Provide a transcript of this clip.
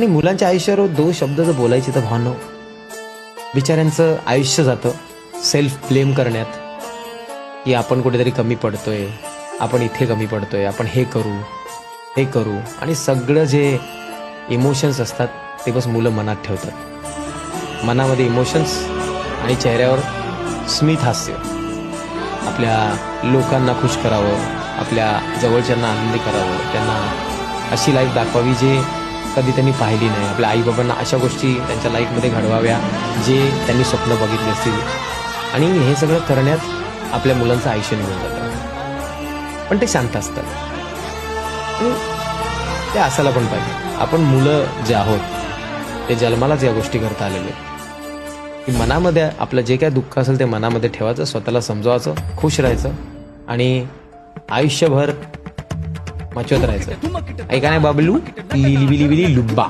आणि मुलांच्या आयुष्यावर दो शब्द जर बोलायचे तर भावना, बिचाऱ्यांचं आयुष्य जातं सेल्फ ब्लेम करण्यात की आपण कुठेतरी कमी पडतोय, आपण इथे कमी पडतोय, आपण हे करू आणि सगळं जे इमोशन्स असतात ते बस मुलं मनात ठेवतात. मनामध्ये इमोशन्स आणि चेहऱ्यावर स्मित हास्य. आपल्या लोकांना खुश करावं, आपल्या जवळच्यांना आनंदी करावं, त्यांना अशी लाईफ दाखवावी जे कधी त्यांनी पाहिली नाही. आपल्या आईबाबांना अशा गोष्टी त्यांच्या लाईफमध्ये घडवाव्या जे त्यांनी स्वप्न बघितले असतील. आणि हे सगळं करण्यात आपल्या मुलांचं आयुष्य निघून जातं. पण ते शांत असतात आणि ते असायला पण पाहिजे. आपण मुलं जे आहोत ते जन्मालाच या गोष्टी करता आलेले की मनामध्ये आपलं जे काय दुःख असेल ते मनामध्ये ठेवायचं, स्वतःला समजवायचं, खुश राहायचं आणि आयुष्यभर मचवत राहायचं. ऐका नाही बाबलू, लिली बिली बिली लुब्बा.